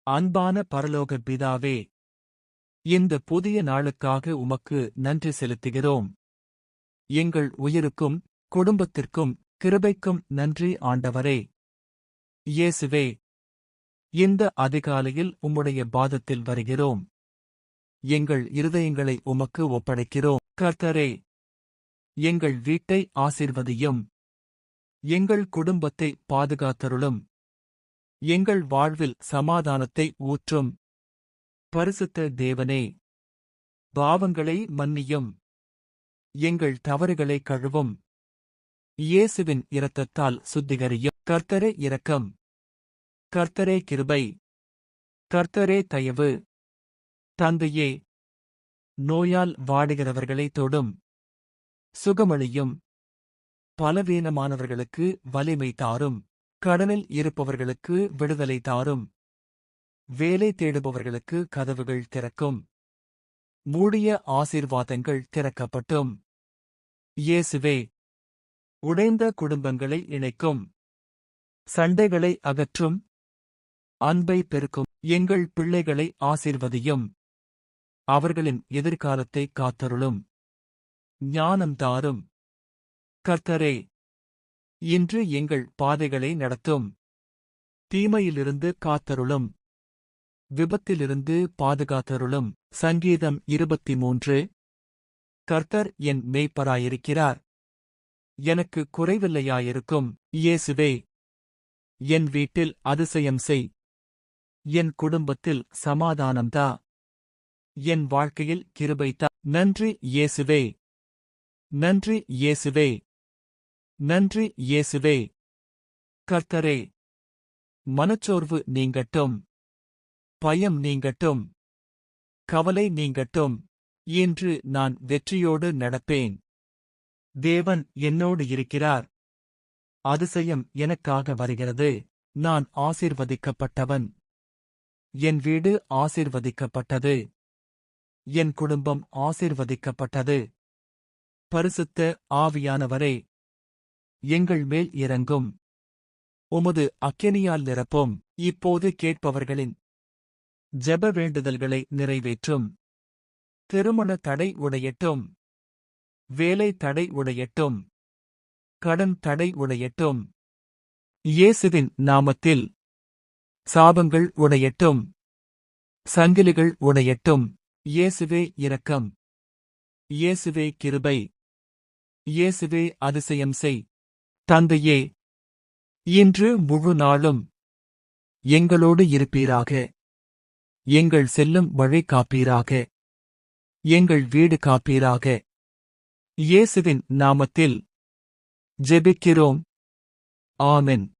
அன்பான பரலோக பிதாவே, இந்த புதிய நாளுக்காக உமக்கு நன்றி செலுத்துகிறோம். எங்கள் உயிருக்கும் குடும்பத்திற்கும் கிருபைக்கும் நன்றி ஆண்டவரே. இயேசுவே, இந்த அதிகாலையில் உம்முடைய பாதத்தில் வருகிறோம். எங்கள் இருதயங்களை உமக்கு ஒப்படைக்கிறோம். கர்த்தரே, எங்கள் வீட்டை ஆசீர்வதியும். எங்கள் குடும்பத்தை பாதுகாத்தருளும். எங்கள் வாழ்வில் சமாதானத்தை ஊற்றும். பரிசுத்த தேவனே, பாவங்களை மன்னியும். எங்கள் தவறுகளை கழுவும். இயேசுவின் இரத்தத்தால் சுத்திகரியும். கர்த்தரே இரக்கம். கர்த்தரே கிருபை. கர்த்தரே தயவு. தந்தையே, நோயால் வாடுகிறவர்களை தொடும். சுகமளியும். பலவீனமானவர்களுக்கு வலிமை தாரும். கடனில் இருப்பவர்களுக்கு விடுதலை தாரும். வேலை தேடுபவர்களுக்கு கதவுகள் திறக்கும். மூடிய ஆசீர்வாதங்கள் திறக்கப்பட்டும். இயேசுவே, உடைந்த குடும்பங்களை இணைக்கும். சண்டைகளை அகற்றும். அன்பை பெருக்கும். எங்கள் பிள்ளைகளை ஆசீர்வதியும். அவர்களின் எதிர்காலத்தை காத்தருளும். ஞானம் தாரும். கர்த்தரே, இன்று எங்கள் பாதைகளை நடத்தும். தீமையிலிருந்து காத்தருளும். விபத்திலிருந்து பாதுகாத்தருளும். சங்கீதம் 23. கர்த்தர் என் மேய்ப்பராயிருக்கிறார். எனக்கு குறைவில்லையாயிருக்கும். இயேசுவே, என் வீட்டில் அதிசயம் செய். என் குடும்பத்தில் சமாதானம்தா. என் வாழ்க்கையில் கிருபை தா. நன்றி இயேசுவே. நன்றி இயேசுவே. நன்றி இயேசுவே. கர்த்தரே, மனச்சோர்வு நீங்கட்டும். பயம் நீங்கட்டும். கவலை நீங்கட்டும். இன்று நான் வெற்றியோடு நடப்பேன். தேவன் என்னோடு இருக்கிறார். அதிசயம் எனக்காக வருகிறது. நான் ஆசீர்வதிக்கப்பட்டவன். என் வீடு ஆசீர்வதிக்கப்பட்டது. என் குடும்பம் ஆசீர்வதிக்கப்பட்டது. பரிசுத்த ஆவியானவரே, எங்கள் மேல் இறங்கும். உமது அக்கினியால் நிரப்பும். இப்போது கேட்பவர்களின் ஜெப வேண்டுதல்களை நிறைவேற்றும். திருமண தடை உடையட்டும். வேலை தடை உடையட்டும். கடன் தடை உடையட்டும். இயேசுவின் நாமத்தில் சாபங்கள் உடையட்டும். சங்கிலிகள் உடையட்டும். இயேசுவே இரக்கம். இயேசுவே கிருபை. இயேசுவே அதிசயம் செய். தந்தையே, இன்று முழு நாளும் எங்களோடு இருப்பீராக. எங்கள் செல்லும் வழி காப்பீராக. எங்கள் வீடு காப்பீராக. இயேசுவின் நாமத்தில் ஜெபிக்கிறோம். ஆமென்.